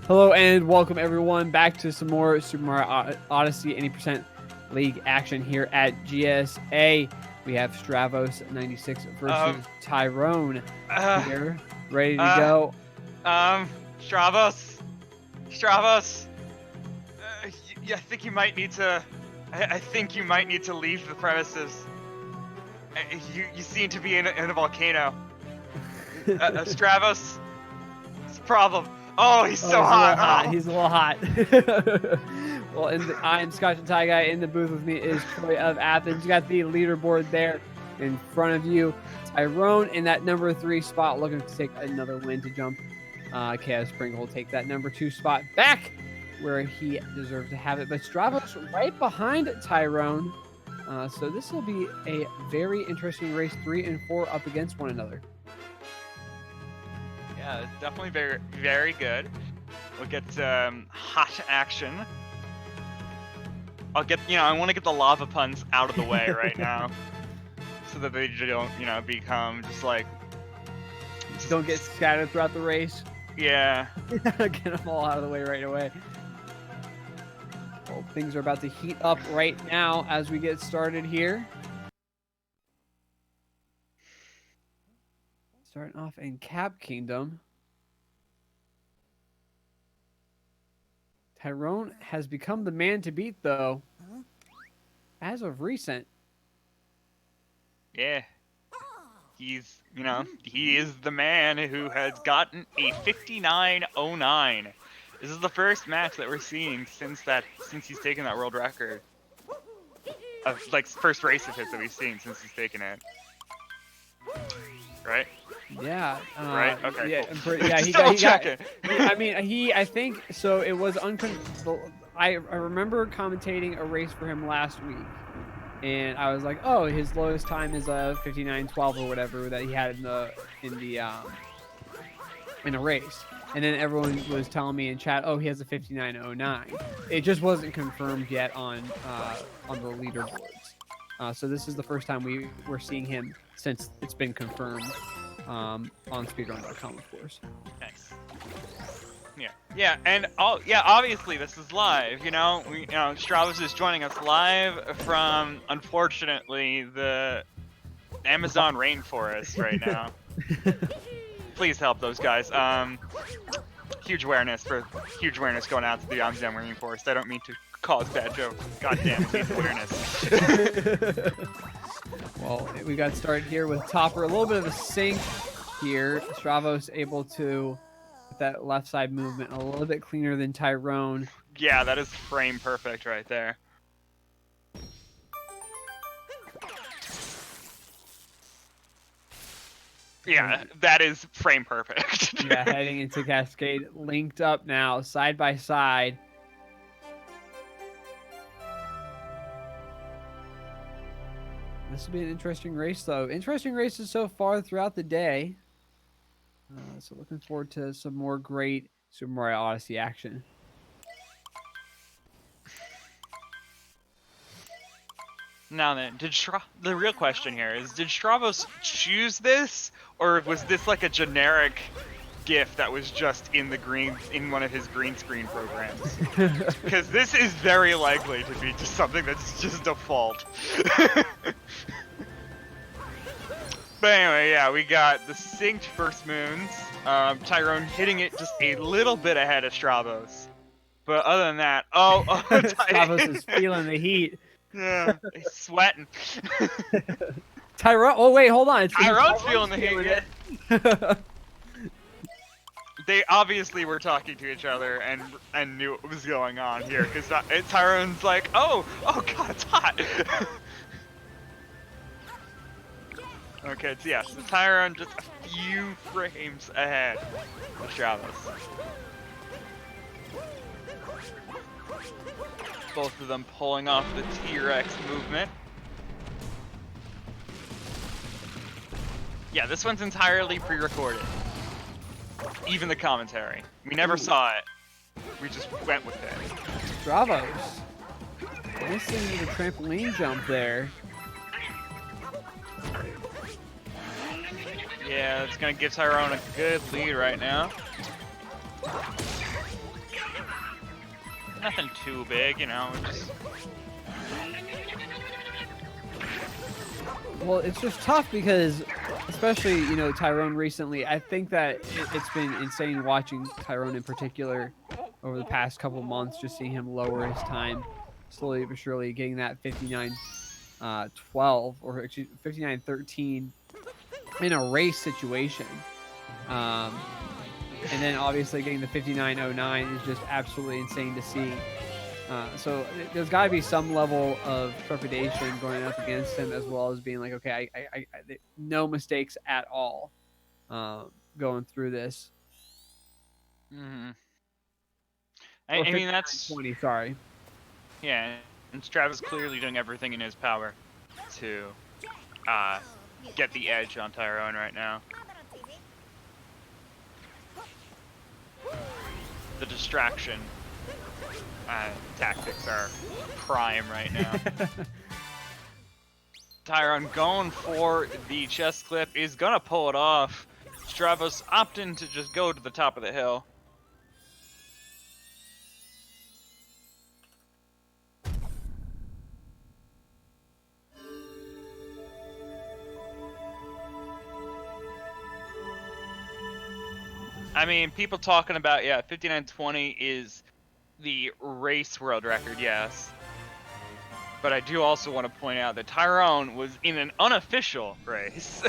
Hello and welcome everyone back to some more Super Mario Odyssey 80% League action here at GSA. We have Stravos96 versus TYRN18 here, ready to go. Stravos, I think you might need to. I think you might need to leave the premises. You seem to be in a volcano. Stravos, it's a problem. Oh, he's so hot. He's a little hot. Well, I'm Scotch and Tie Guy. In the booth with me is Troy of Athens. You got the leaderboard there in front of you. TYRN in that number 3 spot, looking to take another win to jump. Chaos Sprinkle will take that number 2 spot back where he deserves to have it. But Stravos right behind TYRN. So this will be a very interesting race. 3 and 4 up against one another. Yeah, it's definitely very, very good. We'll get hot action. I want to get the lava puns out of the way right now, so that they don't, become just like. Don't get scattered throughout the race. Yeah. Get them all out of the way right away. Well, things are about to heat up right now as we get started here. Starting off in Cap Kingdom. TYRN has become the man to beat, though, as of recent. Yeah. He's, he is the man who has gotten a 59.09. This is the first match that we're seeing since he's taken that world record. First race of his that we've seen since he's taken it. Right? Yeah. Right. Okay. Yeah. Cool. He got. I think so. It was I remember commentating a race for him last week, and I was like, "Oh, his lowest time is a 59.12 or whatever that he had in the race." And then everyone was telling me in chat, "Oh, he has a 59.09." It just wasn't confirmed yet on the leaderboards. So this is the first time we're seeing him since it's been confirmed. On Speedrun.com, of course. Nice. Yeah, and obviously this is live. Stravos is joining us live from, unfortunately, the Amazon rainforest right now. Please help those guys. Huge awareness going out to the Amazon rainforest. I don't mean to cause bad jokes. God damn it, needs awareness. Well, we got started here with Topper. A little bit of a sync here. Stravos able to get that left side movement a little bit cleaner than TYRN. Yeah, that is frame perfect right there. Yeah, that is frame perfect. Yeah, heading into Cascade. Linked up now, side by side. This will be an interesting race, though. Interesting races so far throughout the day. So looking forward to some more great Super Mario Odyssey action. Now then, the real question here is, did Stravos choose this, or was this like a generic GIF that was just in one of his green screen programs? Because this is very likely to be just something that's just default. But anyway, yeah, we got the synced first moons. TYRN hitting it just a little bit ahead of Stravos. But other than that, Stravos is feeling the heat. Yeah, he's sweating. TYRN, oh wait, hold on. TYRN's feeling the heat. Yeah. They obviously were talking to each other and knew what was going on here, because TYRN's like, oh god, it's hot. Okay, so yeah, so TYRN just a few frames ahead of Stravos. Both of them pulling off the T-Rex movement. Yeah, this one's entirely pre-recorded. Even the commentary. We never saw it. We just went with it. Stravos. Nice thing with a trampoline jump there. Yeah, it's gonna give TYRN a good lead right now. Nothing too big, you know. Just... Well, it's just tough because, especially, you know, Tyrone recently, I think that it's been insane watching Tyrone in particular over the past couple months, just seeing him lower his time slowly but surely, getting that 59-12 or excuse 59-13 in a race situation. And then obviously getting the 59.09 is just absolutely insane to see. So there's got to be some level of trepidation going up against him, as well as being like, okay, I no mistakes at all going through this. Mm-hmm. I mean, that's 20. Sorry. Yeah, and Stravos clearly doing everything in his power to get the edge on Tyrone right now. The distraction tactics are prime right now. Tyrone going for the chest clip is gonna pull it off. Stravos opting to just go to the top of the hill. I mean, people talking about, yeah, 59.20 is the race world record, yes. But I do also want to point out that Tyrone was in an unofficial race.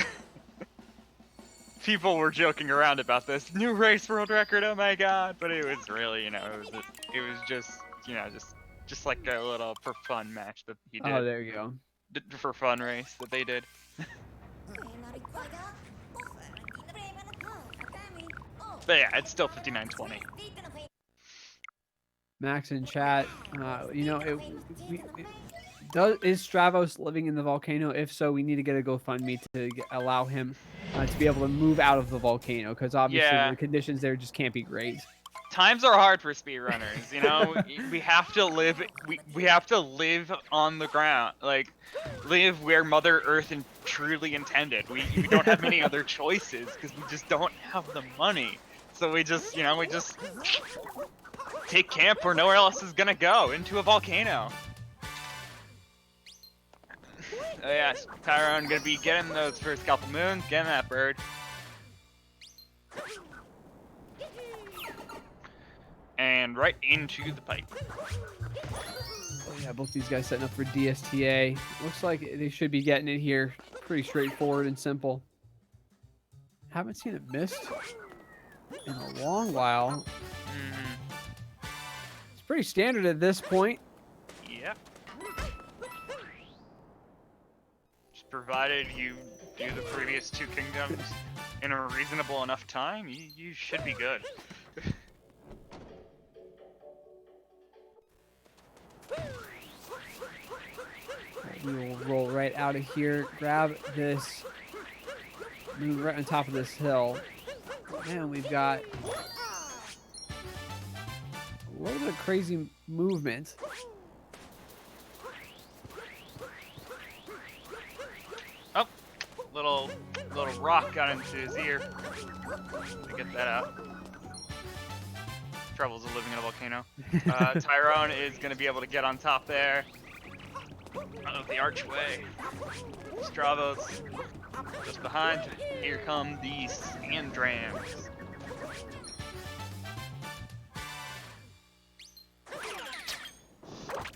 People were joking around about this new race world record, oh my god, but it was really, you know, it was just, you know, just like a little for fun match that he did. Oh, there you go. For fun race that they did. But yeah, it's still 59.20. Max in chat, you know, is Stravos living in the volcano? If so, we need to get a GoFundMe to allow him to be able to move out of the volcano, because obviously the conditions there just can't be great. Times are hard for speedrunners, you know. We have to live. We have to live on the ground, like live where Mother Earth truly intended. We don't have many other choices because we just don't have the money. So we just, you know, we just take camp where nowhere else is gonna go, into a volcano. Oh yeah, Tyrone gonna be getting those first couple moons, getting that bird. And right into the pipe. Oh, yeah, both these guys setting up for DSTA. Looks like they should be getting it here. Pretty straightforward and simple. Haven't seen it missed in a long while. It's pretty standard at this point. Yep. Just provided you do the previous two kingdoms in a reasonable enough time, you should be good. We will roll right out of here, grab this, move right on top of this hill, and we've got a little bit of crazy movement. Oh, little rock got into his ear. To get that out. Troubles of living in a volcano. Tyrone is going to be able to get on top there of the archway. Stravos just behind. Here come the sand drams.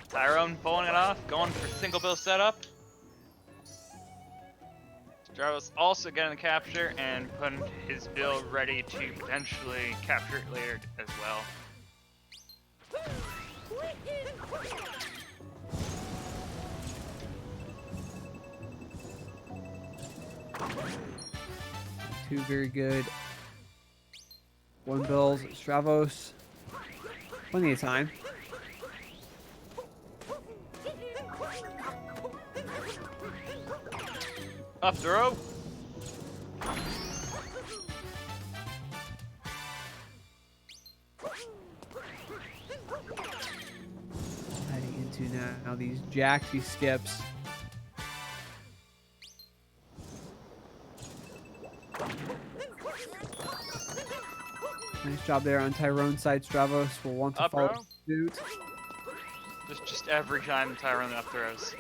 Tyrone pulling it off, going for single bill setup. Stravos also getting the capture and putting his build ready to potentially capture it later as well. Two very good. One bills, Stravos. Plenty of time. Up throw. Heading into now these jacks, these skips. Nice job there on Tyrone's side. Stravos will want to follow suit. Just every time TYRN up throws.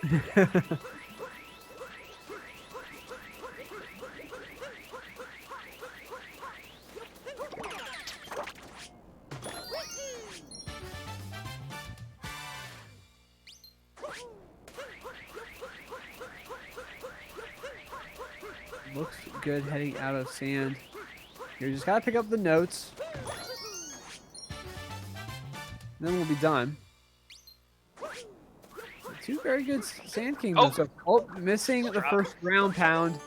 Looks good heading out of sand. Here, you just gotta pick up the notes. Then we'll be done. Two very good sand kingdoms. Oh, missing the first ground pound.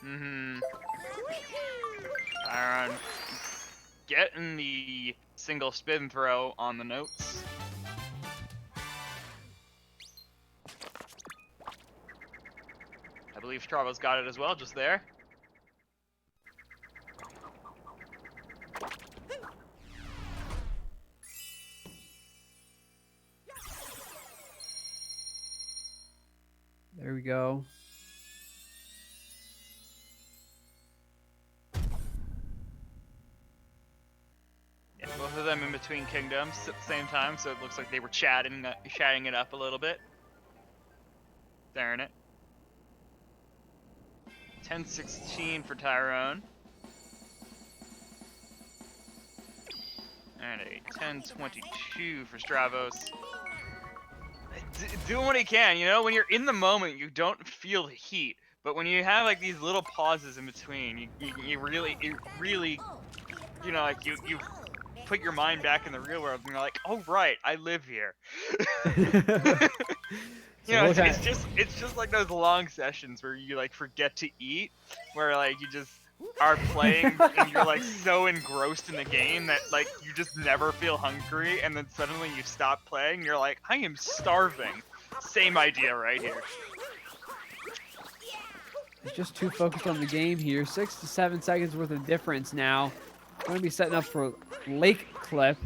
Mm-hmm. TYRN getting the single spin throw on the notes. I believe Stravos got it as well, just there. There we go. Yeah, both of them in between kingdoms at the same time, so it looks like they were chatting it up a little bit. Darn it. 10-16 for TYRN. And a 10-22 for Stravos. Doing what he can, you know, when you're in the moment, you don't feel the heat. But when you have like these little pauses in between, you really, you know, like you put your mind back in the real world and you're like, oh right, I live here. You know, it's just like those long sessions where you like forget to eat, where like you just are playing and you're like so engrossed in the game that like you just never feel hungry, and then suddenly you stop playing and you're like, I am starving. Same idea right here. He's just too focused on the game here. 6 to 7 seconds worth of difference now. Going to be setting up for Lake Clip.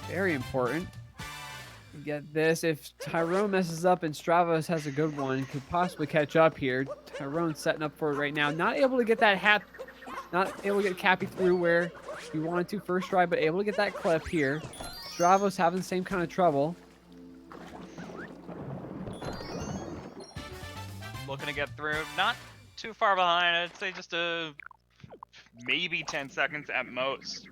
Very important. Get this. If TYRN messes up and Stravos has a good one, could possibly catch up here. TYRN setting up for it right now. Not able to get that not able to get Cappy through where he wanted to first try, but able to get that clip here. Stravos having the same kind of trouble. Looking to get through. Not too far behind. I'd say just maybe 10 seconds at most.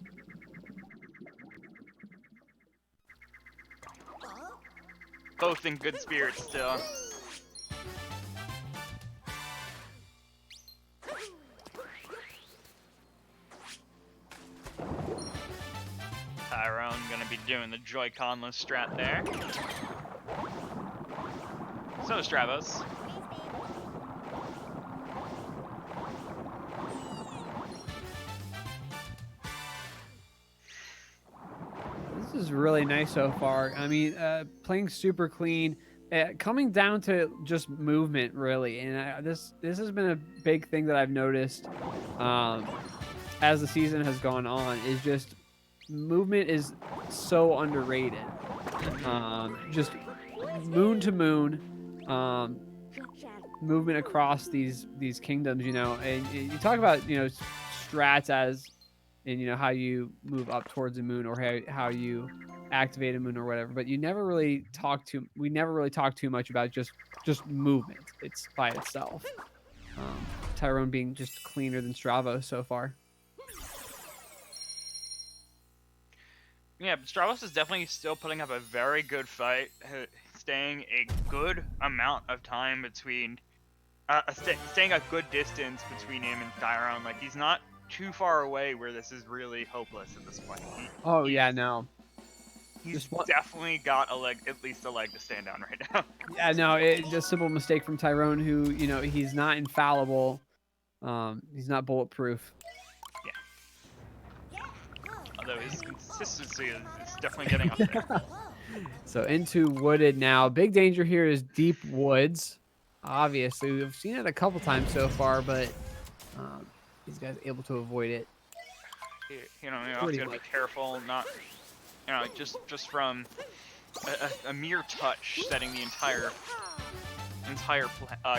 Both in good spirits still. TYRN gonna be doing the Joy-Conless strat there. So is Stravos. This is really nice so far. I mean, playing super clean, coming down to just movement really, and this has been a big thing that I've noticed as the season has gone on. Is just movement is so underrated. Just moon to moon, movement across these kingdoms. You know, and you talk about strats as. And how you move up towards the moon, or how you activate a moon or whatever, but we never really talk too much about just movement. It's by itself. TYRN being just cleaner than Stravos so far. Yeah, but Stravos is definitely still putting up a very good fight, staying a good amount of time between, staying a good distance between him and TYRN. Like, he's not too far away where this is really hopeless at this point. He's definitely got at least a leg to stand on right now. Yeah, no, it's just a simple mistake from TYRN, who he's not infallible. He's not bulletproof. Yeah. Although his consistency is definitely getting up there. So into wooded now. Big danger here is deep woods. Obviously, we've seen it a couple times so far, but these guys able to avoid it. You also gotta be careful, not, just from a mere touch setting the entire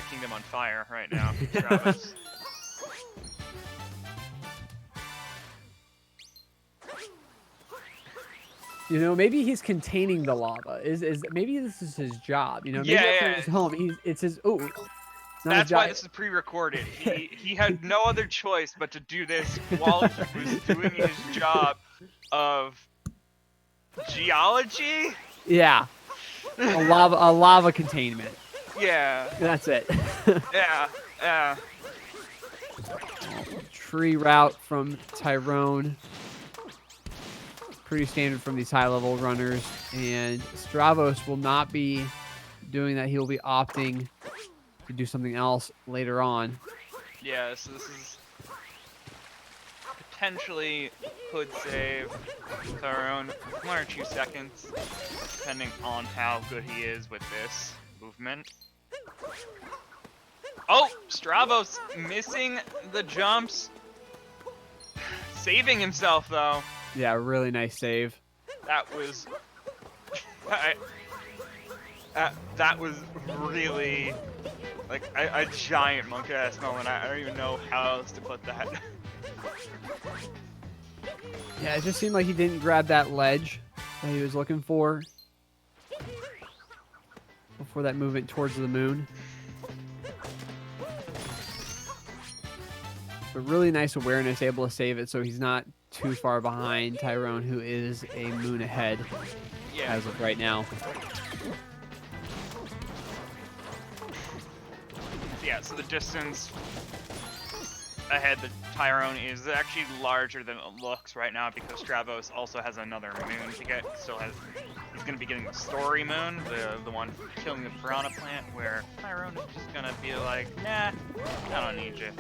kingdom on fire right now. Travis. You know, maybe he's containing the lava. Is maybe this is his job? You know, maybe Yeah, at his home. It's his. Oh, it's not his That's why job. this is pre-recorded. He had no other choice but to do this while he was doing his job of geology. Yeah, a lava containment. Yeah. That's it. Yeah. Yeah. Tree route from Tyrone. Pretty standard from these high-level runners. And Stravos will not be doing that. He'll be opting to do something else later on. Yeah, so this is potentially could save Tyrone 1 or 2 seconds, depending on how good he is with this movement. Oh, Stravos missing the jumps. Saving himself, though. Yeah, really nice save. That was... that was really... like, a giant monkey-ass moment. I don't even know how else to put that. Yeah, it just seemed like he didn't grab that ledge that he was looking for before that movement towards the moon. But really nice awareness, able to save it so he's not too far behind Tyrone, who is a moon ahead as of right now. Yeah, so the distance ahead the Tyrone is actually larger than it looks right now because Stravos also has another moon to get. He's going to be getting the story moon, the one killing the piranha plant, where Tyrone is just going to be like, nah, I don't need you.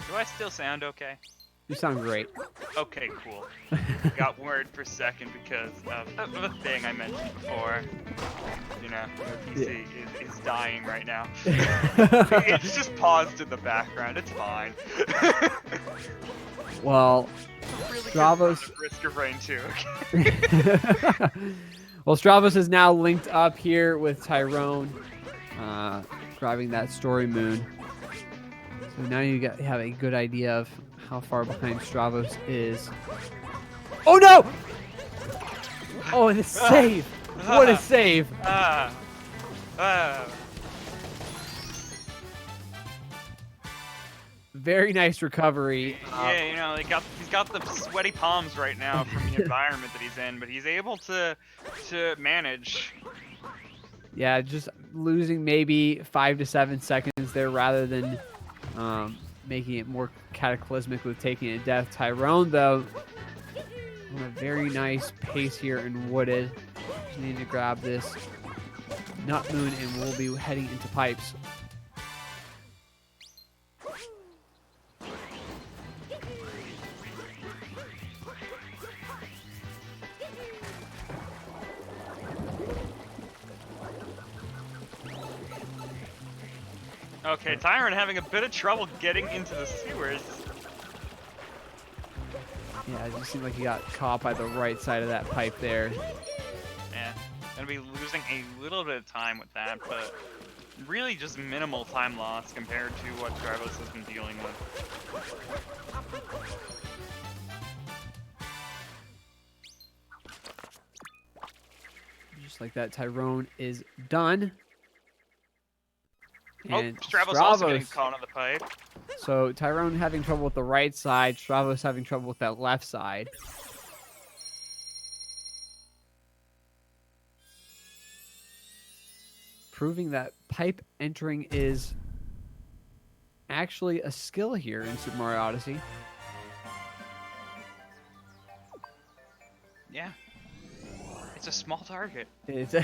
Do I still sound okay? You sound great. Okay, cool. Got worried for a second because of a thing I mentioned before. You know, the PC is dying right now. It's just paused in the background. It's fine. Well, Really Stravos... Risk of Rain 2. Well, Stravos is now linked up here with Tyrone, grabbing that story moon. So now you have a good idea of how far behind Stravos is. Oh no! Oh, and a save! What a save! Very nice recovery. Yeah, you know, he's got the sweaty palms right now from the environment that he's in, but he's able to manage. Yeah, just losing maybe 5 to 7 seconds there rather than making it more cataclysmic with taking a death. Tyrone, though, on a very nice pace here in Wooded. Just need to grab this Nut Moon and we'll be heading into pipes. Okay, Tyrone having a bit of trouble getting into the sewers. Yeah, it just seemed like he got caught by the right side of that pipe there. Yeah, gonna be losing a little bit of time with that, but really just minimal time loss compared to what Stravos has been dealing with. Just like that, Tyrone is done. And Stravos also getting caught on the pipe. So Tyrone having trouble with the right side, Stravos having trouble with that left side. Proving that pipe entering is actually a skill here in Super Mario Odyssey. Yeah. It's a small target. It's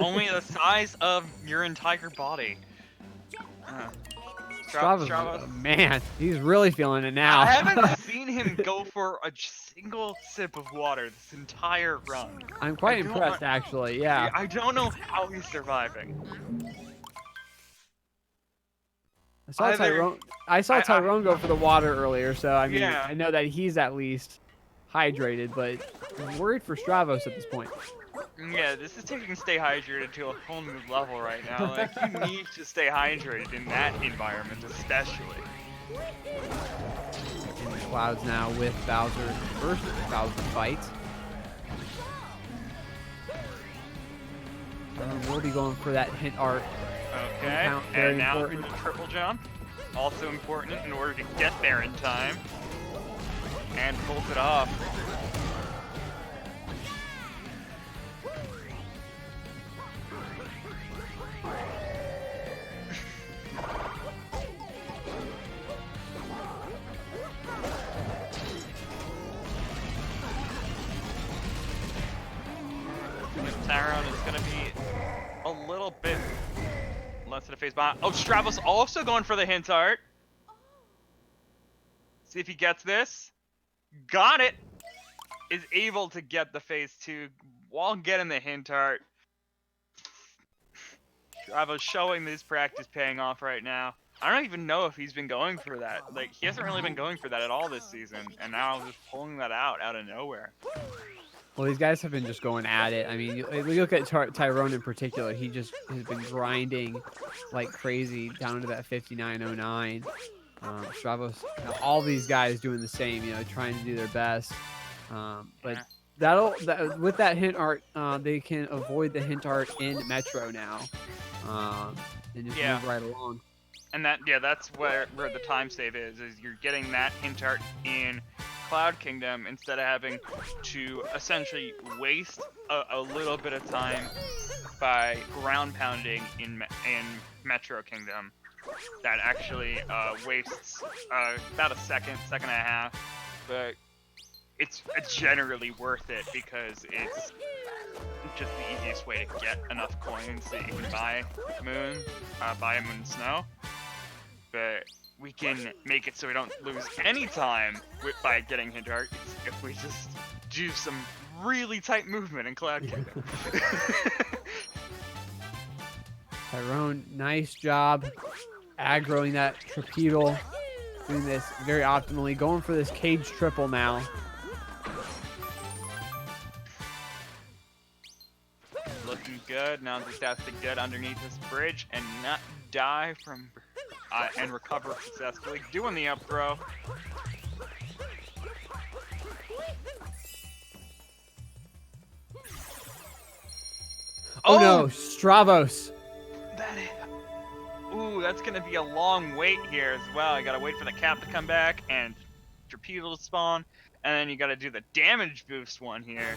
Only the size of your entire body. Stravos, man, he's really feeling it now. I haven't seen him go for a single sip of water this entire run. I'm quite impressed, actually. Yeah. I don't know how he's surviving. I saw Tyrone go for the water earlier, so I mean, yeah. I know that he's at least hydrated, but I'm worried for Stravos at this point. Yeah, this is taking stay hydrated to a whole new level right now. Like, you need to stay hydrated in that environment, especially. In the clouds now with Bowser. First Bowser fight. We'll be going for that hint art. Okay, and now for the triple jump. Also important in order to get there in time. And pulls it off. TYRN is going to be a little bit less of a phase bomb. Oh, Stravos also going for the hint art. See if he gets this. Got it. Is able to get the phase 2 while getting the hint art. Stravos showing this practice paying off right now. I don't even know if he's been going for that. Like, he hasn't really been going for that at all this season. And now just pulling that out of nowhere. Well, these guys have been just going at it. I mean, we look at TYRN in particular. He just has been grinding like crazy down to that 59.09. Stravos, all these guys doing the same, trying to do their best. But with that hint art, they can avoid the hint art in Metro now, and just move right along. And that's where the time save is you're getting that hint art in Cloud Kingdom instead of having to essentially waste a little bit of time by ground pounding in Metro Kingdom. That actually wastes about a second and a half, but it's generally worth it because it's just the easiest way to get enough coins that you can buy a Moon Snow. But we can make it so we don't lose any time by getting hint art if we just do some really tight movement in Cloud Kingdom. TYRN, nice job aggroing that Trapedal, doing this very optimally, going for this cage triple now. Looking good. Now just has to get underneath this bridge and not die from and recover successfully. Doing the up throw. Oh no, Stravos. Ooh, that's gonna be a long wait here as well. You gotta wait for the cap to come back and Torpedo to spawn, and then you gotta do the damage boost one here.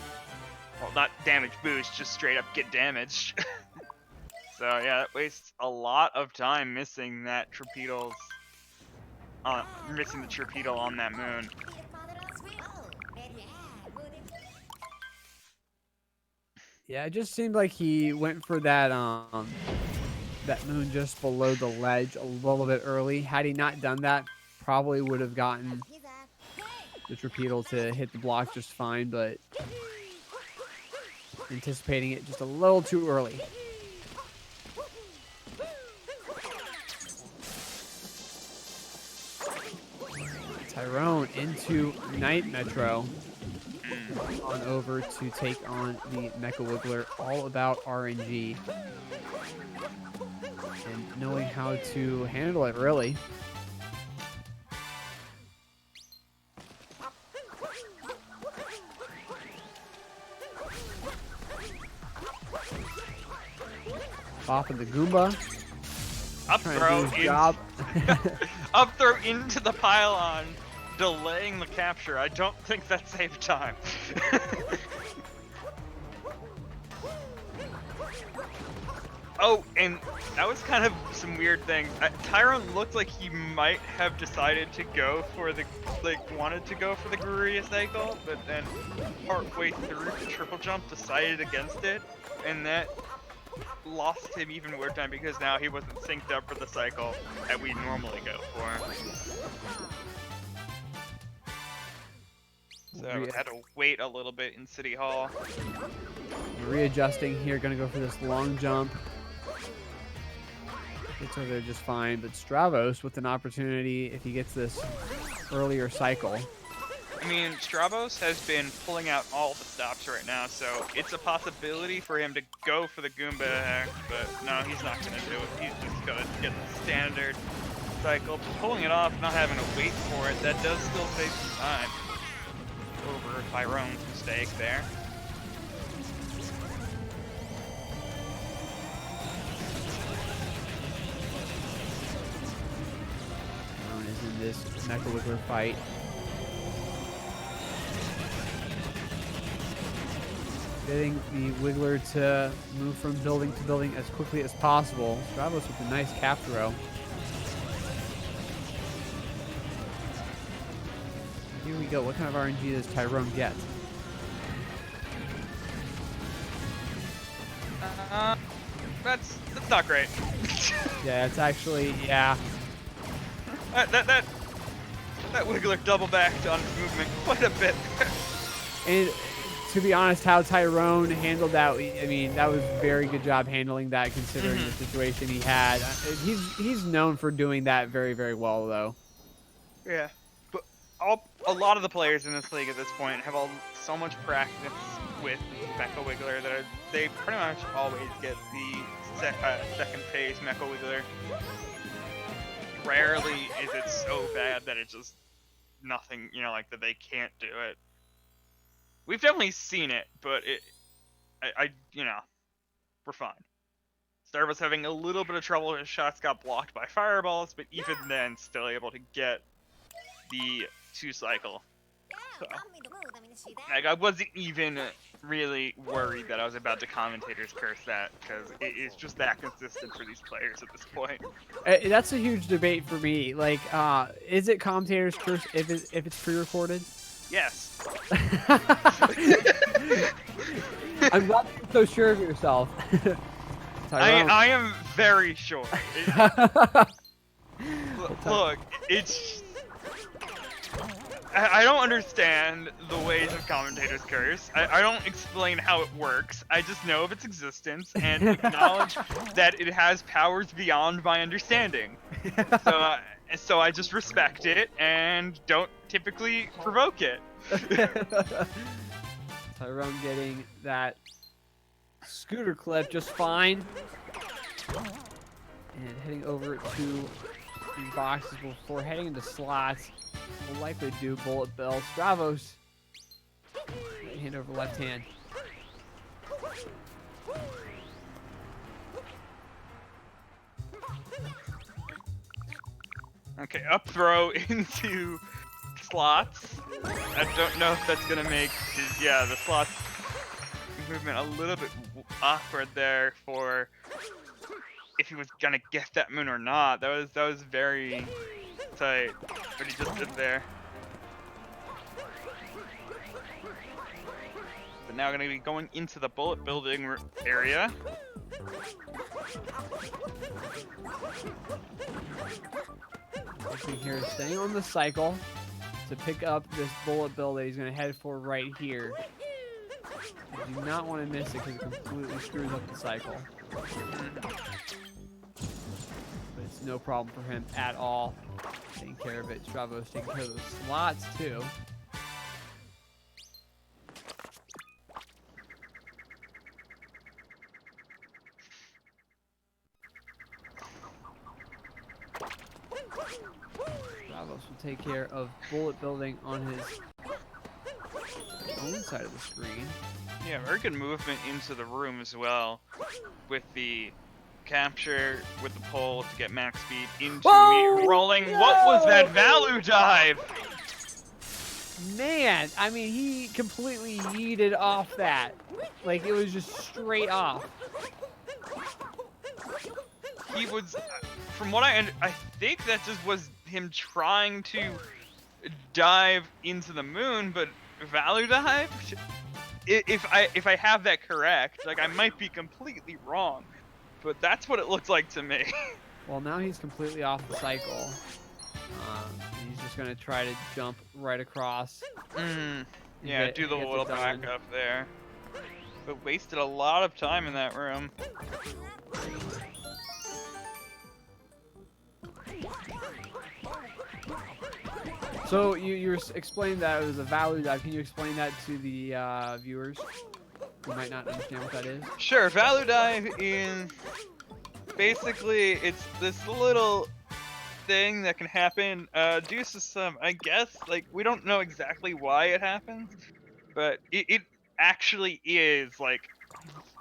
Well, not damage boost, just straight up get damaged. So yeah, that wastes a lot of time missing that Torpedo's, missing the Torpedo on that moon. Yeah, it just seemed like he went for that that moon just below the ledge a little bit early. Had he not done that, probably would have gotten the Torpedo to hit the block just fine, but anticipating it just a little too early. TYRN into Night Metro. On over to take on the Mecha Wiggler, all about RNG and knowing how to handle it, really. Popping the Goomba. Up throw up throw into the pylon. Delaying the capture. I don't think that saved time. Oh, and that was kind of some weird things. TYRN looked like he might have decided to go for the, wanted to go for the Guria cycle, but then partway through the triple jump decided against it, and that lost him even more time because now he wasn't synced up for the cycle that we normally go for. So I had to wait a little bit in City Hall. Readjusting here, gonna go for this long jump. Gets over there just fine, but Stravos with an opportunity if he gets this earlier cycle. I mean, Stravos has been pulling out all the stops right now, so it's a possibility for him to go for the Goomba hack, but no, he's not gonna do it. He's just gonna get the standard 2-cycle, pulling it off, not having to wait for it, that does still save some time. Over TYRN's mistake there. TYRN is in this Mecha Wiggler fight. Getting the Wiggler to move from building to building as quickly as possible. Stravos with a nice cap throw. Here we go. What kind of RNG does TYRN get? That's not great. Yeah, it's actually, yeah. That Wiggler double backed on movement quite a bit. And to be honest, how TYRN handled that, I mean, that was a very good job handling that considering the situation he had. He's known for doing that very, very well, though. Yeah, but a lot of the players in this league at this point have so much practice with Mecha Wiggler that they pretty much always get the second phase Mecha Wiggler. Rarely is it so bad that it's just nothing, you know, like that they can't do it. We've definitely seen it, but you know, we're fine. Stravos having a little bit of trouble. His shots got blocked by fireballs, but even then, still able to get the 2-cycle. So, like, I wasn't even really worried that I was about to Commentators curse that, because it's just that consistent for these players at this point. That's a huge debate for me. Like, is it Commentators curse if it's pre-recorded? Yes. I'm glad you're so sure of yourself. I am very sure. Look, it's... I don't understand the ways of Commentators curse. I don't explain how it works. I just know of its existence and acknowledge that it has powers beyond my understanding. So I just respect it and don't typically provoke it. TYRN getting that scooter clip just fine. And heading over to the boxes before heading into slots. Will likely do bullet bill. Stravos. Right hand over left hand. Okay, up throw into slots. I don't know if that's gonna make the slots movement a little bit awkward there for if he was gonna get that moon or not. That was very tight, but he just did there. But now gonna be going into the bullet building area. Looking here, staying on the cycle to pick up this bullet build that he's going to head for right here. You do not want to miss it because it completely screws up the cycle. But it's no problem for him at all. Taking care of it. Stravos taking care of those slots too. Stravos will take care of bullet building on his own side of the screen. Yeah, very good movement into the room as well, with the capture with the pole to get max speed into me rolling. No! What was that value dive? Man, I mean, he completely yeeted off that. Like, it was just straight off. He was, from what I think that just was him trying to dive into the moon, but value dive? If I have that correct, like I might be completely wrong, but that's what it looks like to me. Well, now he's completely off the cycle. He's just gonna try to jump right across. Yeah, do the little back up there. But wasted a lot of time in that room. So you were explaining that it was a value dive. Can you explain that to the viewers who might not understand what that is? Sure, value dive is basically it's this little thing that can happen due to some, I guess, like, we don't know exactly why it happens, but it actually is, like,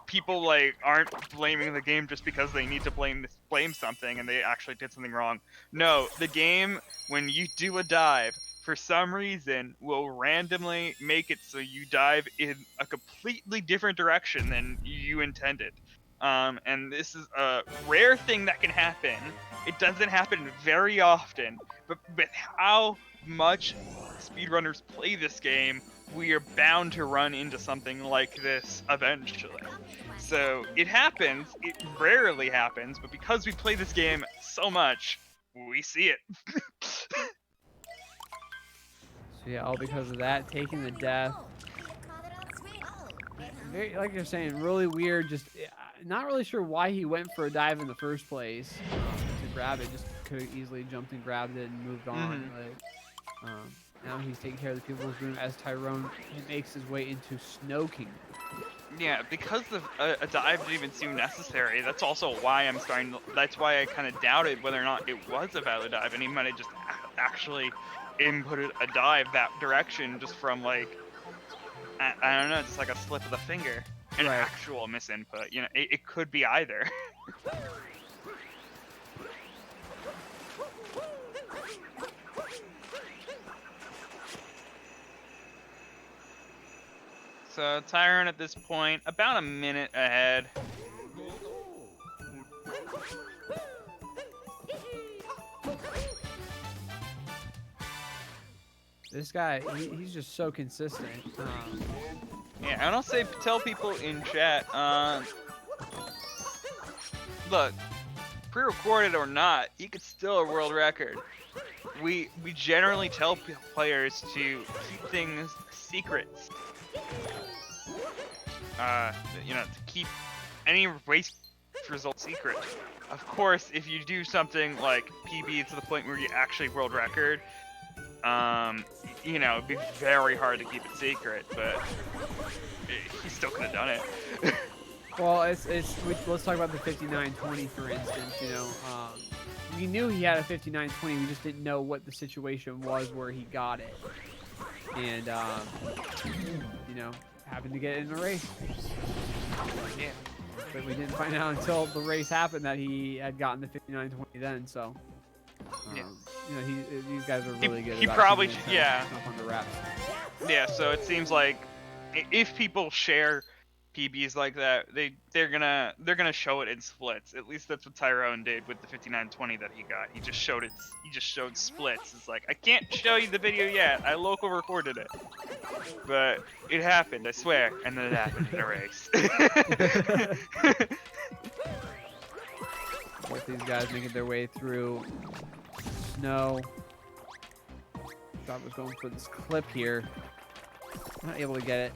people, like, aren't blaming the game just because they need to blame something and they actually did something wrong. No, the game, when you do a dive, for some reason, will randomly make it so you dive in a completely different direction than you intended. And this is a rare thing that can happen. It doesn't happen very often, but with how much speedrunners play this game, we are bound to run into something like this eventually. So it happens, it rarely happens, but because we play this game so much, we see it. So yeah, all because of that, taking the death. Very, like you're saying, really weird. Just not really sure why he went for a dive in the first place to grab it. Just could have easily jumped and grabbed it and moved on. But now he's taking care of the people in his room as Tyrone makes his way into Snow Kingdom. Yeah, because a dive didn't even seem necessary. That's also why I'm starting to, that's why I kind of doubted whether or not it was a valid dive, and he might have just actually inputted a dive that direction just from, like, I don't know, just like a slip of the finger. An actual misinput. You know, it could be either. So TYRN at this point, about a minute ahead. This guy, he's just so consistent. Yeah, and I'll say, tell people in chat, look, pre-recorded or not, you could still a world record. We generally tell players to keep things secrets. You know, to keep any race result secret. Of course, if you do something like PB to the point where you actually world record, you know, it'd be very hard to keep it secret, but he still could have done it. Well, let's talk about the 59-20, for instance. You know, we knew he had a 59-20, we just didn't know what the situation was where he got it. And, you know, happened to get it in the race. Yeah. But we didn't find out until the race happened that he had gotten the 59-20 then, so. Yeah. You know, these guys are really good. He probably, yeah. On the reps. Yeah, so it seems like if people share PBs like that, they're gonna show it in splits. At least that's what Tyrone did with the 59-20 that he got. He just showed it. He just showed splits. It's like, I can't show you the video yet. I local recorded it, but it happened. I swear. And then it happened in a race. Both these guys making their way through snow. Thought was going for this clip here. Not able to get it.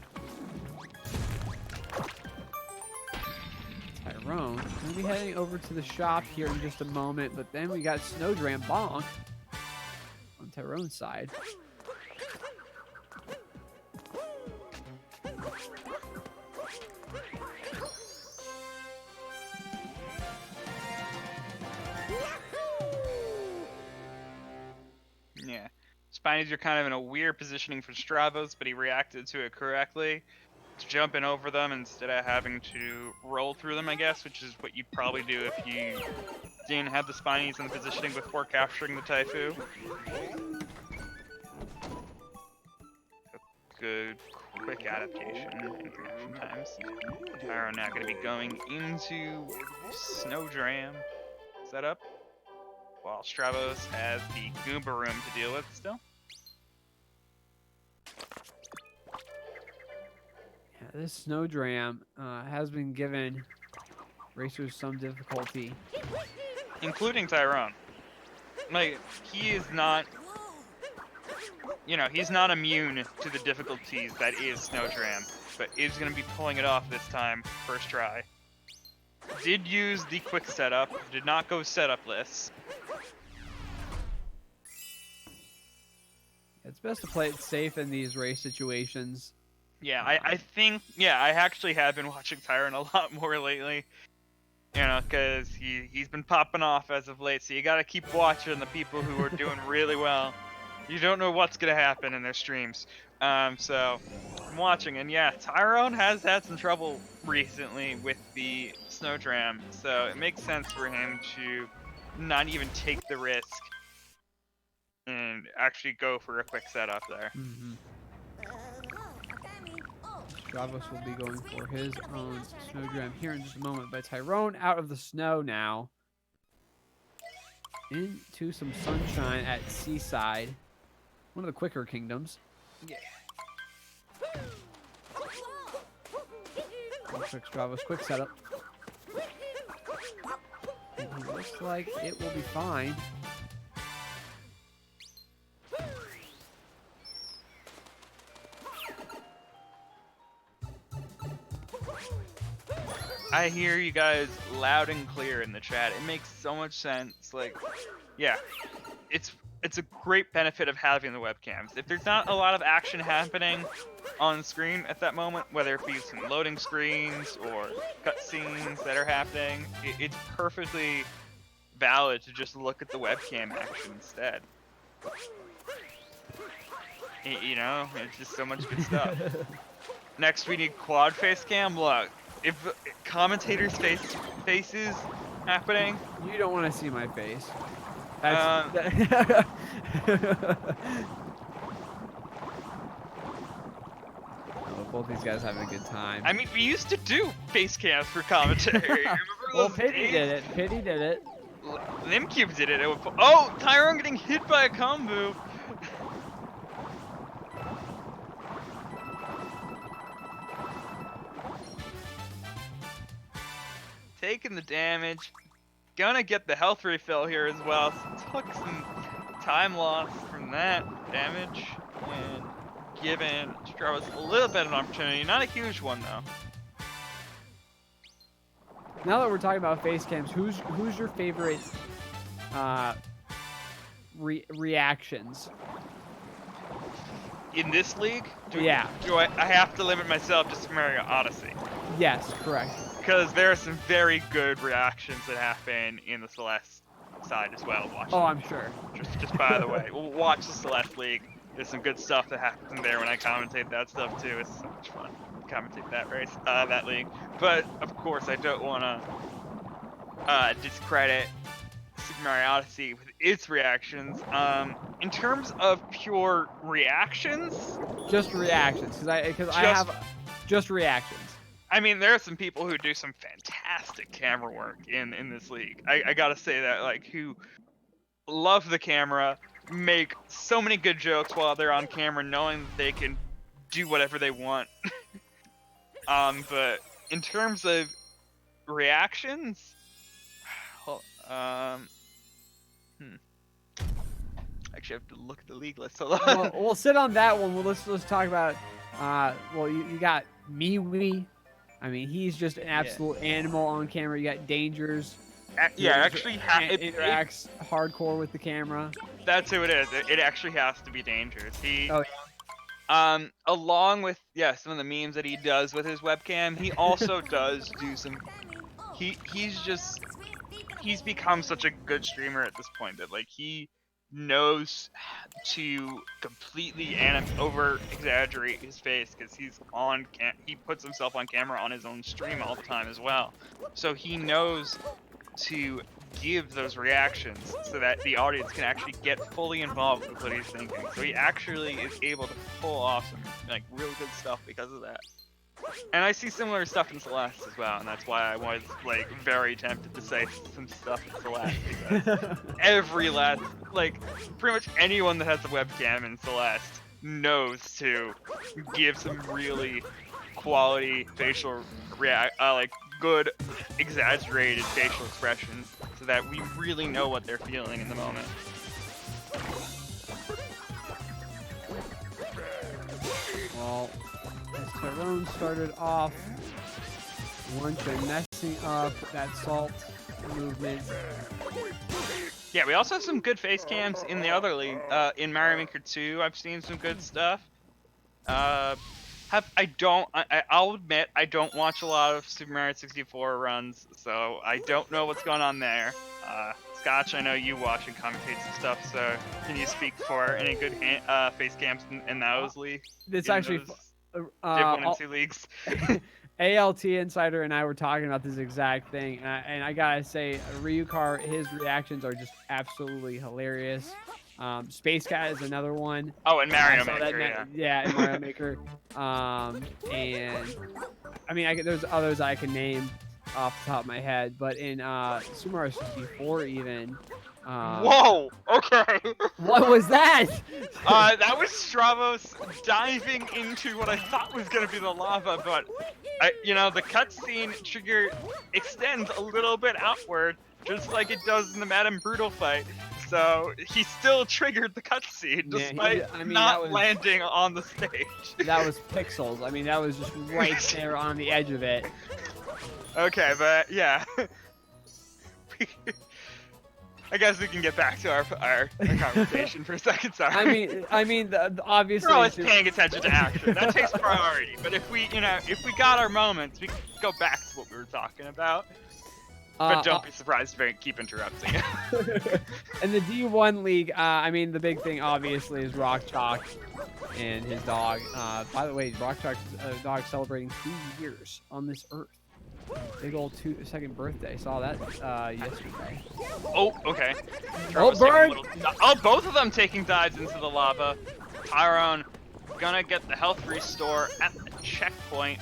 Tyrone going to be heading over to the shop here in just a moment, but then we got Snowdram Bonk on Tyrone's side. Yeah. Spinies are kind of in a weird positioning for Stravos, but he reacted to it correctly. Jumping over them instead of having to roll through them, I guess, which is what you'd probably do if you didn't have the Spinies in the positioning before capturing the Taifu. A good, quick adaptation in reaction times. Tyrone now going to be going into Snowdram setup, while Stravos has the Goomba room to deal with still. Yeah, this Snowdram has been given racers some difficulty. Including Tyrone. Like, he is not, you know, he's not immune to the difficulties that is Snowdram, but is going to be pulling it off this time, first try. Did use the quick setup, did not go setupless. It's best to play it safe in these race situations. Yeah, I think, yeah, I actually have been watching TYRN a lot more lately. You know, because he's been popping off as of late, so you gotta keep watching the people who are doing really well. You don't know what's gonna happen in their streams. So I'm watching, and yeah, TYRN has had some trouble recently with the Snowdram, so it makes sense for him to not even take the risk and actually go for a quick setup there. Stravos will be going for his own Snowdram here in just a moment, but TYRN out of the snow now. Into some sunshine at Seaside. One of the quicker kingdoms. Yeah. Quick Stravos, quick setup. And he looks like it will be fine. I hear you guys loud and clear in the chat. It makes so much sense. Like, yeah, it's a great benefit of having the webcams. If there's not a lot of action happening on screen at that moment, whether it be some loading screens or cutscenes that are happening, it's perfectly valid to just look at the webcam action instead. You know, it's just so much good stuff. Next, we need quad face cam. Look, if commentators' faces happening, You don't want to see my face. Both these guys having a good time. I mean, we used to do face cams for commentary. Remember Well, those Pity days? did it. Pity did it. Limcube did it. Oh, TYRN getting hit by a combo. Taking the damage. Gonna get the health refill here as well. Took some time loss from that damage. And giving Stravos a little bit of an opportunity. Not a huge one, though. Now that we're talking about face cams, who's your favorite reactions? In this league, do I have to limit myself to Super Mario Odyssey? Yes, correct. Because there are some very good reactions that happen in the Celeste side as well. Watch Oh, them. I'm sure. Just by the way, we'll watch the Celeste League. There's some good stuff that happens there when I commentate that stuff too. It's so much fun to commentate that race, that league. But of course, I don't want to discredit Super Mario Odyssey with its reactions. In terms of pure reactions, Just reactions, because I have just reactions. I mean, there are some people who do some fantastic camera work in this league. I gotta say that, like, who love the camera, make so many good jokes while they're on camera, knowing that they can do whatever they want. But in terms of reactions, actually, I have to look at the league list. Hold on. Well, we'll sit on that one. Well, let's talk about. Well, you got MeWe. I mean, he's just an absolute animal on camera. You got Dangers. Interacts hardcore with the camera. That's who it is. It actually has to be Dangerous. Oh yeah. Along with some of the memes that he does with his webcam, he also does do some. He's become such a good streamer at this point that, like, he knows to completely over exaggerate his face because he puts himself on camera on his own stream all the time as well, so he knows to give those reactions so that the audience can actually get fully involved with what he's thinking. So he actually is able to pull off some, like, real good stuff because of that. And I see similar stuff in Celeste as well, and that's why I was, like, very tempted to say some stuff in Celeste, because pretty much anyone that has a webcam in Celeste knows to give some really quality facial good exaggerated facial expressions so that we really know what they're feeling in the moment. Well, as TYRN started off, once they're messing up that salt movement. Yeah, we also have some good face cams in the other league. In Mario Maker 2, I've seen some good stuff. I'll admit I don't watch a lot of Super Mario 64 runs, so I don't know what's going on there. Scotch, I know you watch and commentate some stuff, so can you speak for any good face cams in those leagues? It's actually Div 1 and 2 leagues. ALT Insider and I were talking about this exact thing, and I gotta say, Ryukar, his reactions are just absolutely hilarious. Space Cat is another one. Oh, and Mario saw Maker, that and Mario Maker. And I mean, there's others I can name off the top of my head, but in Super Mario 64 even. Whoa! Okay. What was that? That was Stravos diving into what I thought was gonna be the lava, but the cutscene trigger extends a little bit outward, just like it does in the Madame Brutal fight. So he still triggered the cutscene despite not landing on the stage. That was pixels. I mean, that was just right there on the edge of it. Okay, but yeah. I guess we can get back to our conversation for a second. Sorry. I mean, obviously. We're always paying attention to action. That takes priority. But if we got our moments, we can go back to what we were talking about. But don't be surprised if I keep interrupting. In the D1 league, I mean, the big thing obviously is Rock Chalk and his dog. By the way, Rock Chalk's dog celebrating 2 years on this earth. Big old second birthday. Saw that yesterday. Oh, okay. Oh, burn! Both of them taking dives into the lava. TYRN gonna get the health restore at the checkpoint.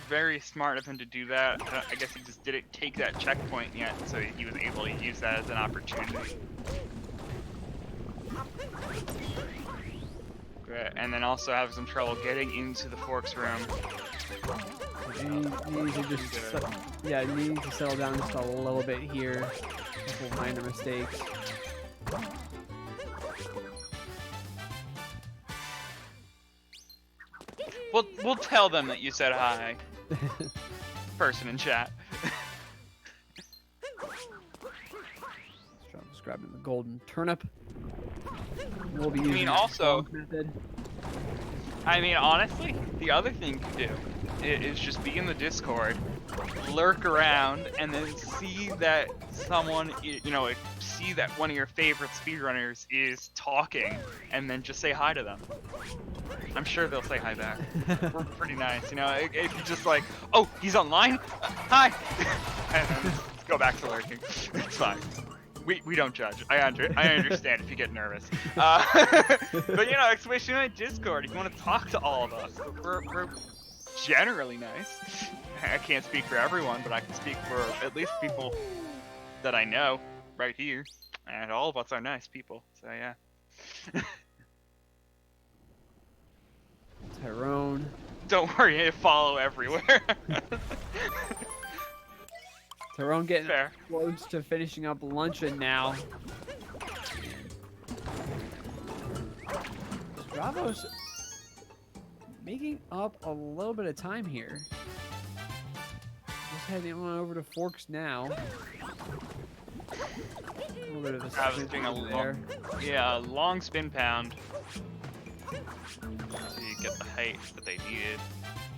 Very smart of him to do that. I guess he just didn't take that checkpoint yet, so he was able to use that as an opportunity. Good. And then also have some trouble getting into the Forks room. Needs to just, needs to settle down just a little bit here. A couple minor mistakes. We'll tell them that you said hi. Person in chat. Just grabbing the golden turnip. We'll be using method. I mean, honestly, the other thing to do is just be in the Discord, lurk around, and then see that someone, see that one of your favorite speedrunners is talking, and then just say hi to them. I'm sure they'll say hi back. We're pretty nice, if you just like, oh, he's online? Hi! And then just go back to lurking. It's fine. We don't judge. I understand if you get nervous. But especially on Discord, if you want to talk to all of us, we're generally nice. I can't speak for everyone, but I can speak for at least people that I know right here. And all of us are nice people, so yeah. TYRN. Don't worry, I follow everywhere. TYRN getting close to finishing up luncheon now. Stravos making up a little bit of time here. Just heading on over to Forks now. A little bit of a spin there. Long spin pound. So you get the height that they needed,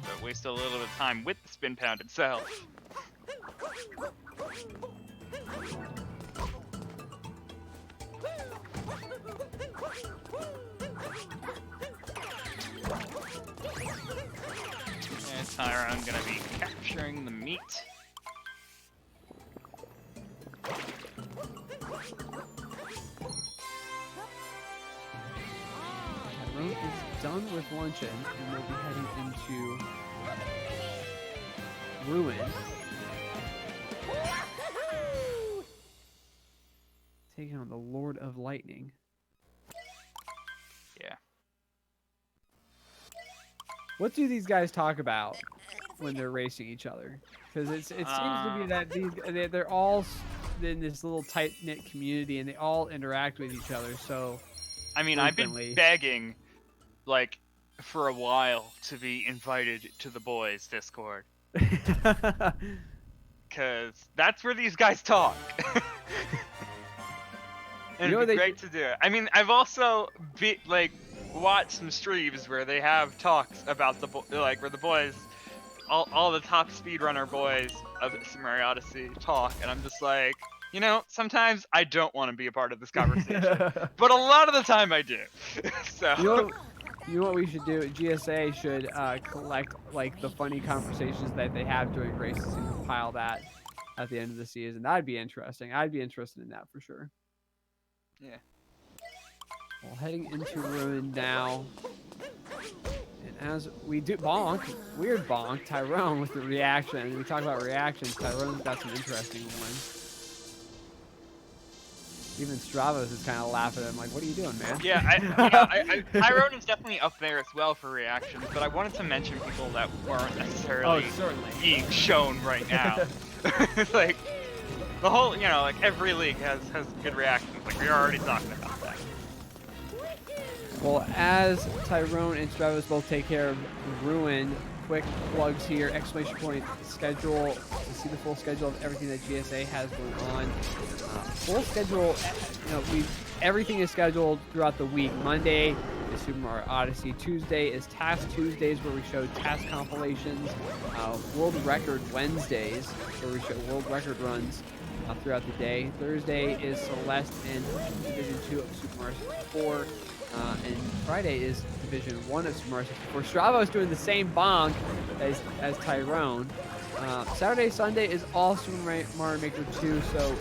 but waste a little bit of time with the spin pound itself. And TYRN gonna be capturing the meat. TYRN is done with luncheon and we'll be heading into Ruin. Taking on the Lord of Lightning. Yeah. What do these guys talk about when they're racing each other? Because it seems to be that they're all in this little tight-knit community and they all interact with each other. So, I mean, openly. I've been begging, like, for a while to be invited to the boys' Discord. Because that's where these guys talk. And it'd be great to do it. I mean, I've also watch some streams where they have talks about where the boys, all the top speedrunner boys of Super Mario Odyssey talk, and I'm just like, you know, sometimes I don't want to be a part of this conversation, but a lot of the time I do. So. You know what we should do? GSA should collect like the funny conversations that they have during races and compile that at the end of the season. That'd be interesting. I'd be interested in that for sure. Yeah. Well, heading into Ruin now. And as we do bonk, weird bonk, Tyrone with the reaction. We talk about reactions. Tyrone's got some interesting ones. Even Stravos is kind of laughing at him, like, "What are you doing, man?" Yeah, Tyrone is definitely up there as well for reactions, but I wanted to mention people that weren't necessarily being shown right now. Like the whole, you know, like every league has good reactions. Like we were already talking about that. Well, as Tyrone and Stravos both take care of Ruin, quick plugs here, exclamation point schedule, to see the full schedule of everything that GSA has going on. Full schedule, you know, everything is scheduled throughout the week. Monday is Super Mario Odyssey. Tuesday is Task Tuesdays, where we show task compilations. World Record Wednesdays, where we show world record runs throughout the day. Thursday is Celeste and Division 2 of Super Mario 64. And Friday is Division 1 of Super Mario 64. Stravos doing the same bonk as Tyrone. Saturday, Sunday is all Super Mario Maker 2, so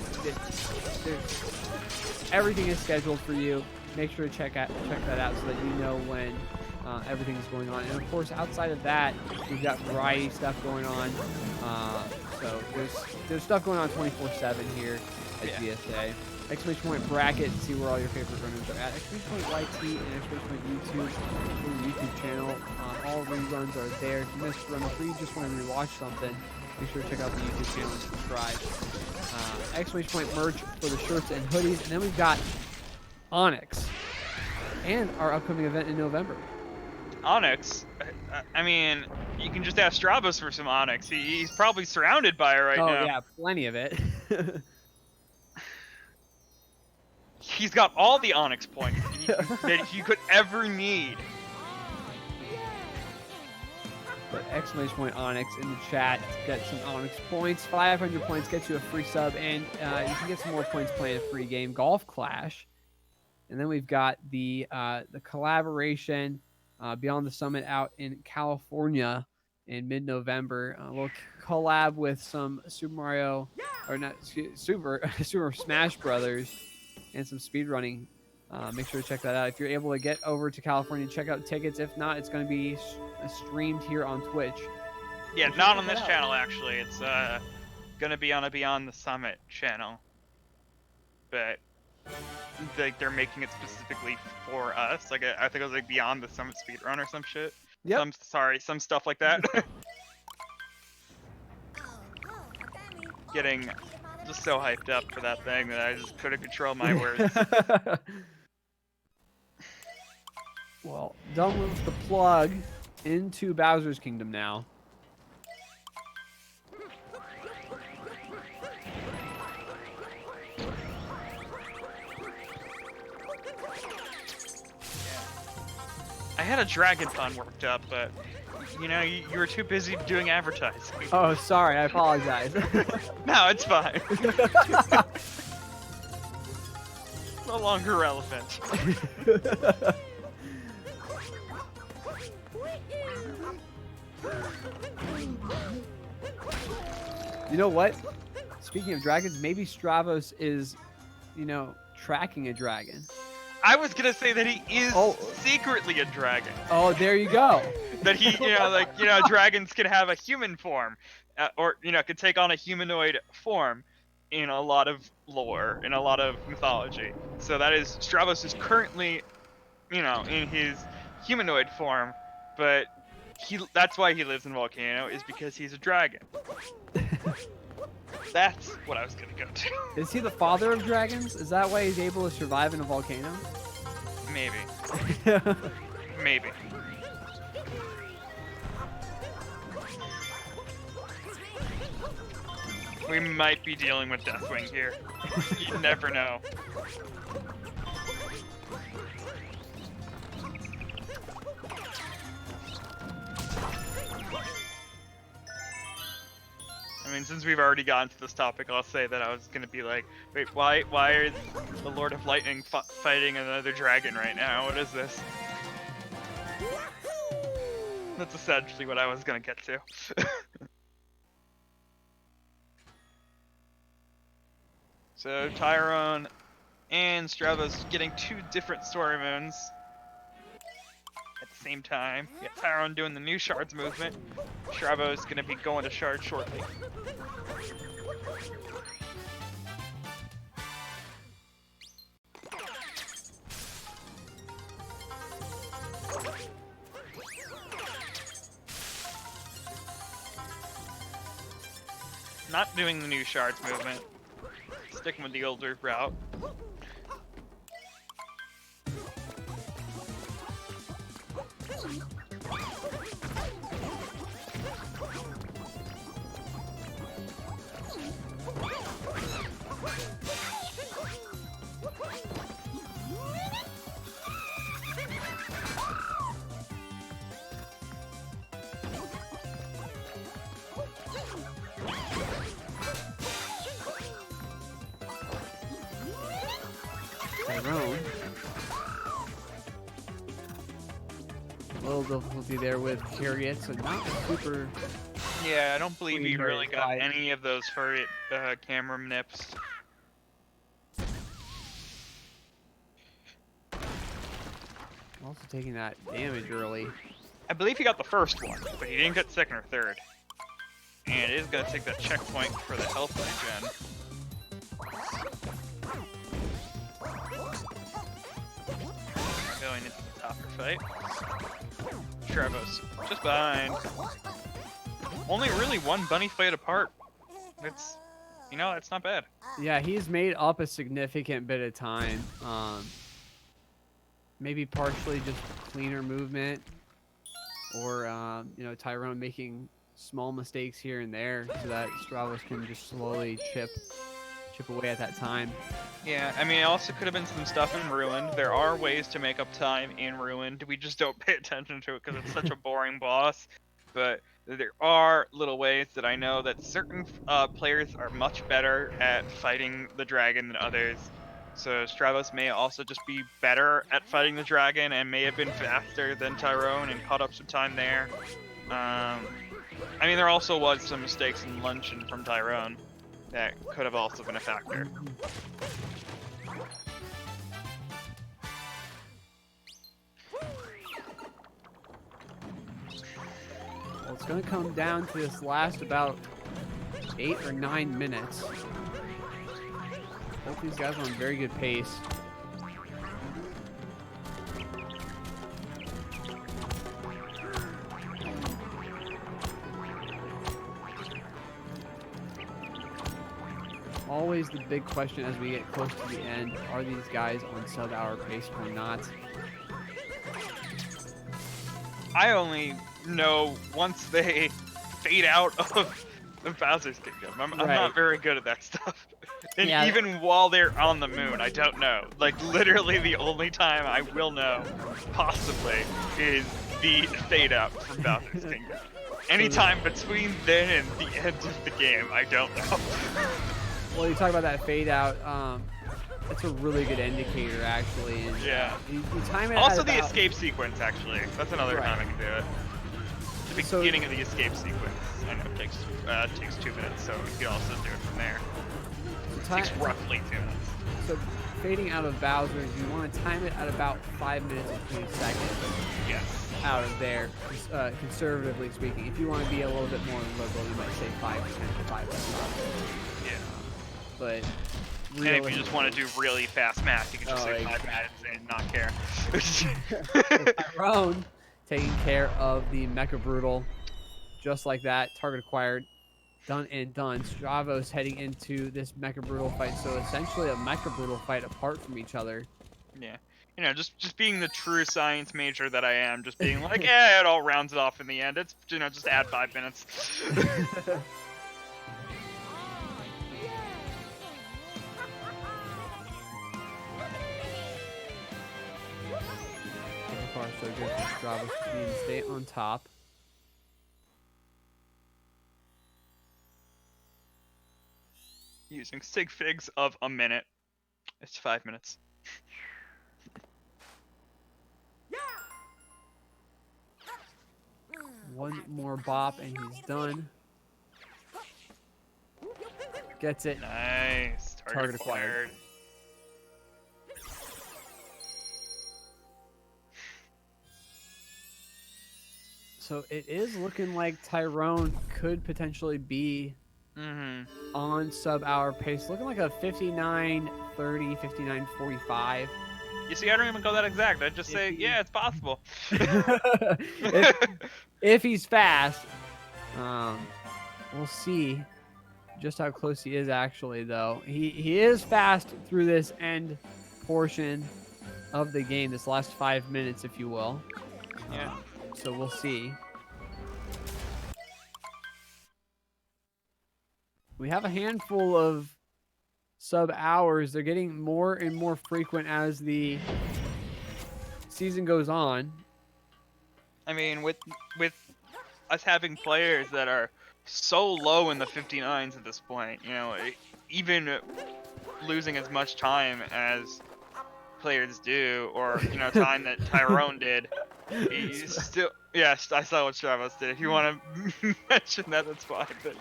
everything is scheduled for you. Make sure to check that out so that you know when everything is going on. And of course, outside of that, we've got variety stuff going on. So there's stuff going on 24/7 here at GSA. Exclamation point bracket to see where all your favorite runners are at. Exclamation point YT and exclamation point YouTube channel. All reruns are there. If you missed a run, if you just want to rewatch something, make sure to check out the YouTube channel and subscribe. Exclamation point merch for the shirts and hoodies. And then we've got Onyx and our upcoming event in November. Onyx? I mean, you can just ask Stravos for some Onyx. He's probably surrounded by it right now. Oh, yeah, plenty of it. He's got all the Onyx points that you could ever need. But exclamation point Onyx in the chat to get some Onyx points. 500 points gets you a free sub, and you can get some more points playing a free game, Golf Clash. And then we've got the collaboration Beyond the Summit out in California in mid-November. We'll collab with some Super Smash Brothers and some speedrunning. Make sure to check that out. If you're able to get over to California, check out tickets. If not, it's going to be streamed here on Twitch. Yeah, not on this channel, actually. It's going to be on a Beyond the Summit channel. But they're making it specifically for us. Like, I think it was like Beyond the Summit Speedrun or some shit. Yep. Some stuff like that. Getting just so hyped up for that thing that I just couldn't control my words. Well, done with the plug into Bowser's Kingdom now. I had a dragon pun worked up, but you know, you were too busy doing advertising. Oh, sorry, I apologize. No, it's fine. No longer relevant. You know what? Speaking of dragons, maybe Stravos is, you know, tracking a dragon. I was gonna say that he is secretly a dragon. Oh, there you go. That he, you know, like, you know, dragons can have a human form, or, you know, could take on a humanoid form in a lot of lore, in a lot of mythology. So that is, Stravos is currently, you know, in his humanoid form, but that's why he lives in Volcano, is because he's a dragon. That's what I was gonna go to. Is he the father of dragons? Is that why he's able to survive in a volcano? Maybe. Maybe. We might be dealing with Deathwing here. You never know. mean, since we've already gotten to this topic, I'll say that I was gonna be like, wait, why are the Lord of Lightning fighting another dragon right now? What is this? That's essentially what I was gonna get to. So TYRN and Stravos getting 2 different story moons at the same time. Yeah, TYRN doing the new shards movement. Stravos gonna be going to shards shortly. Not doing the new shards movement. Sticking with the older route. Tyrone. A little difficulty there with Chariot, so not super. Yeah, I don't believe he really got fight. any of those furry camera nips. Also taking that damage early. I believe he got the first one, but he didn't get second or third. And it is going to take that checkpoint for the health regen. Going into the topper fight. Stravos just behind. Only really one bunny fight apart. It's, you know, it's not bad. Yeah, he's made up a significant bit of time. Maybe partially just cleaner movement, or you know, Tyrone making small mistakes here and there, so that Stravos can just slowly chip away at that time. Yeah, I mean, it also could have been some stuff in Ruined. There are ways to make up time in Ruined. We just don't pay attention to it because it's such a boring boss. But there are little ways that I know that certain players are much better at fighting the dragon than others. So Stravos may also just be better at fighting the dragon and may have been faster than Tyrone and caught up some time there. I mean, there also was some mistakes in Luncheon from Tyrone that could have also been a factor. Well, it's going to come down to this last about 8 or 9 minutes. Both these guys are on very good pace. Always the big question as we get close to the end, are these guys on sub-hour pace or not? I only know once they fade out of the Bowser's Kingdom. I'm not very good at that stuff. And Yeah. even while they're on the moon, I don't know. Like, literally the only time I will know, possibly, is the fade out from Bowser's Kingdom. Anytime between then and the end of the game, I don't know. Well, you talk about that fade out. That's a really good indicator, actually. And, Yeah. You time it Also at the about, escape sequence, actually. That's another time I can do it. The beginning of the escape sequence. I know it takes 2 minutes, so you can also do it from there. It takes roughly 2 minutes. So fading out of Bowser, you want to time it at about 5 minutes and 20 seconds. Yes. Out of there, conservatively speaking. If you want to be a little bit more liberal, you might say 5 to 10 to 5. Yeah. But and if you just want to do really fast math, you can just say 5 minutes and not care. Tyrone taking care of the Mecha Brutal. Just like that, target acquired, done and done. Stravos heading into this Mecha Brutal fight, so essentially a Mecha Brutal fight apart from each other. Yeah. You know, just being the true science major that I am, just being like, yeah, it all rounds it off in the end. It's, you know, just add 5 minutes. So far, so good for Stravos to stay on top. using sig figs of a minute. It's 5 minutes. One more bop and he's done. Gets it. Nice. Target acquired. So it is looking like Tyrone could potentially be on sub-hour pace. Looking like a 59:30, 59:45. You see, I don't even go that exact. I just say, yeah, it's possible. if he's fast, we'll see just how close he is actually, though. He is fast through this end portion of the game, this last 5 minutes, if you will. Yeah. So we'll see. We have a handful of sub-hours. They're getting more and more frequent as the season goes on. I mean, with us having players that are so low in the 59s at this point, you know, even losing as much time as players do, or, you know, time that Tyrone did, he's still... Yeah, I saw what Stravos did. If you want to mention that, that's fine. But...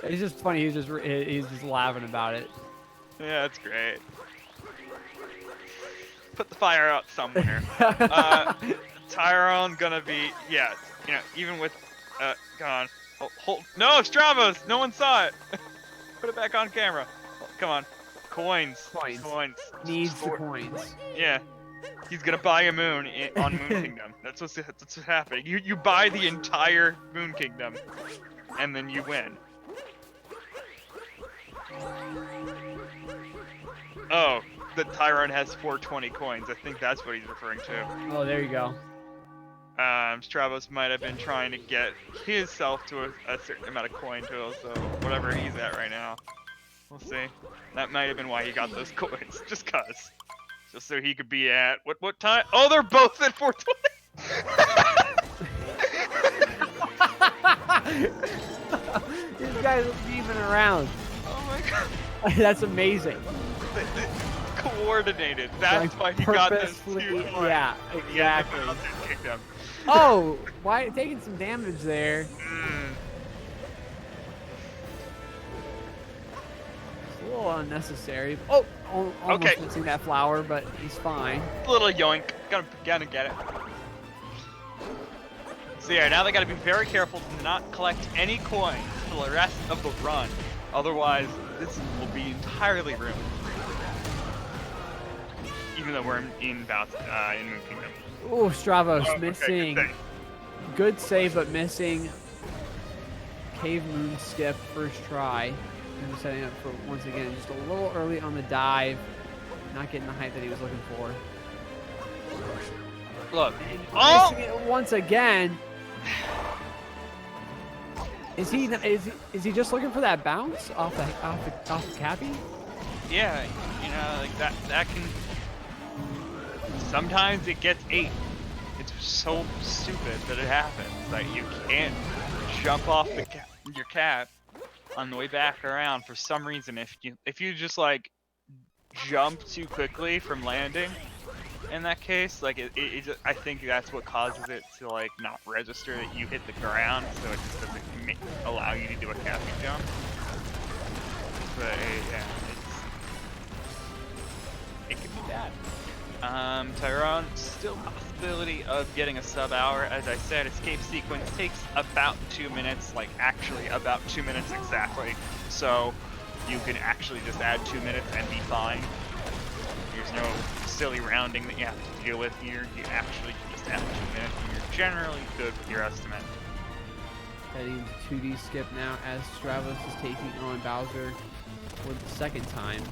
It's just funny. He's just laughing about it. Yeah, that's great. Put the fire out somewhere. Tyrone gonna be, yeah, you know, even with, come on. No, Stravos! No one saw it! Put it back on camera. Come on. Coins. Needs the coins. Yeah. He's gonna buy a moon on Moon Kingdom. That's what's happening. You buy the entire Moon Kingdom, and then you win. Oh, the Tyrone has 420 coins. I think that's what he's referring to. Oh, there you go. Stravos might have been trying to get himself to a certain amount of coin total, so whatever he's at right now. We'll see. That might have been why he got those coins, just cause. Just so he could be at, what time? Oh, they're both at 420! These guys are beaming around. Oh my god. That's amazing. Coordinated. That's why he got this huge one. Yeah, exactly. Oh, why taking some damage there? It's a little unnecessary. Oh, almost missing that flower, but he's fine. A little yoink. Gotta get it. So yeah, now they gotta be very careful to not collect any coins for the rest of the run. Otherwise, this will be entirely ruined. Even though we're in Moon Kingdom. Oh, Stravos missing. Okay, good save, but missing. Cave Moon skip first try. And setting up for, once again, just a little early on the dive. Not getting the height that he was looking for. Look. Missing it once again. Is he just looking for that bounce off the cappy? Yeah, you know, like that can. Sometimes it gets 8. It's so stupid that it happens. Like you can't jump off your cap on the way back around for some reason. If you just like jump too quickly from landing, in that case, like I think that's what causes it to like not register that you hit the ground, so it just doesn't allow you to do a capping jump. But yeah, it could be bad. Tyrone, still possibility of getting a sub-hour. As I said, escape sequence takes about 2 minutes, like actually about 2 minutes exactly. So you can actually just add 2 minutes and be fine. There's no silly rounding that you have to deal with here. You actually can just add 2 minutes and you're generally good with your estimate. Heading to 2D skip now as Stravos is taking on Bowser for the second time.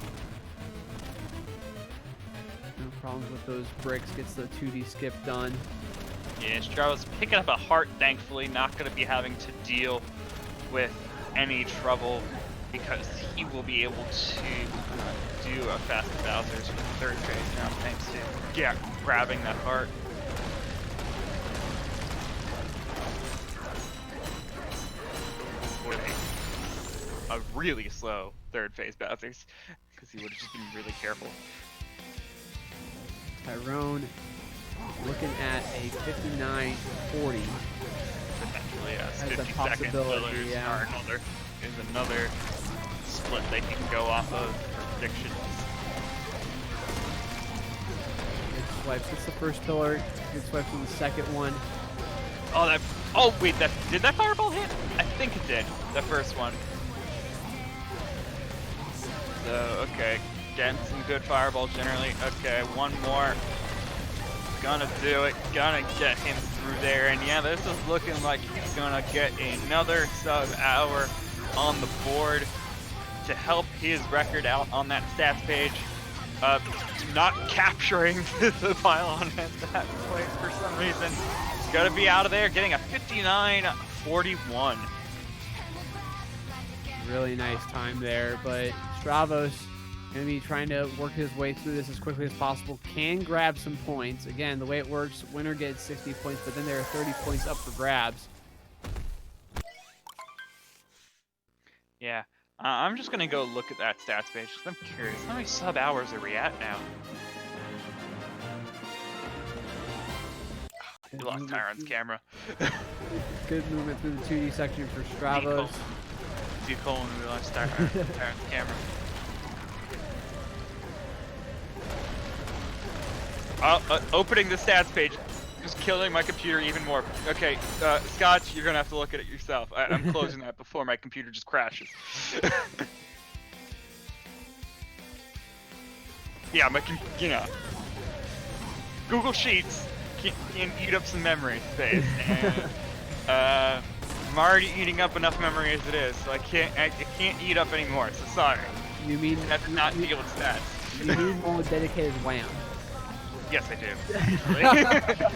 No problems with those bricks, gets the 2D skip done. Yeah, Stravos picking up a heart, thankfully, not going to be having to deal with any trouble because he will be able to do a fast Bowser's for the third phase now, thanks to grabbing that heart. a really slow third phase Bowser's, because he would have just been really careful. Tyrone looking at a 59-40. Potentially, yes. As a 50 second possibility, fillers yeah. is another split they can go off of for predictions. Good swipes. It's the first pillar. Good swipes on the second one. Oh wait, did that fireball hit? I think it did. The first one. So okay, getting some good fireballs generally. Okay, one more. Gonna do it. Gonna get him through there, and yeah, this is looking like he's gonna get another sub-hour on the board to help his record out on that stats page. Not capturing the pylon at that point for some reason. He's gonna be out of there, getting a 59-41. Really nice time there, but Stravos gonna be trying to work his way through this as quickly as possible. Can grab some points. Again, the way it works, winner gets 60 points, but then there are 30 points up for grabs. Yeah. I'm just gonna go look at that stats page because I'm curious. How many sub hours are we at now? We lost Tyron's camera. Good movement through the 2D section for Stravos. Colon, we lost Tyron's camera. Opening the stats page, just killing my computer even more. Okay, Scotch, you're gonna have to look at it yourself. I'm closing that before my computer just crashes. Yeah, Google Sheets can eat up some memory space, and I'm already eating up enough memory as it is, so I can't eat up anymore. So sorry. You mean I have to not deal with stats. You need more dedicated WAM. Yes, I do.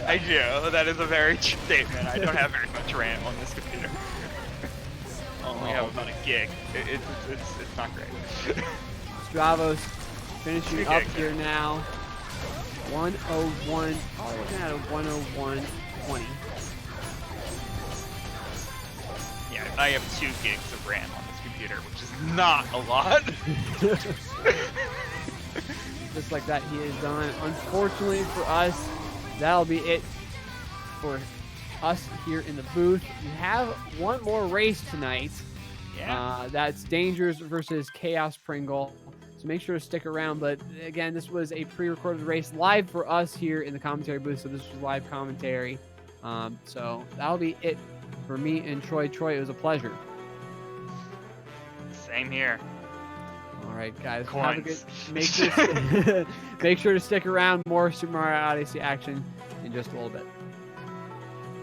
I do. That is a very true statement. I don't have very much RAM on this computer. Only have about a gig. It's not great. Stravos finishing up here now. 101. Oh, looking at a 101.20. Yeah, I have 2 gigs of RAM on this computer, which is not a lot. Just like that, he is done. Unfortunately for us, that'll be it for us here in the booth. We have one more race tonight. Yeah. That's Dangers versus Chaos Pringle. So make sure to stick around. But again, this was a pre-recorded race live for us here in the commentary booth. So this was live commentary. So that'll be it for me and Troy. Troy, it was a pleasure. Same here. All right, guys. Coins. Make sure to stick around. More Super Mario Odyssey action in just a little bit.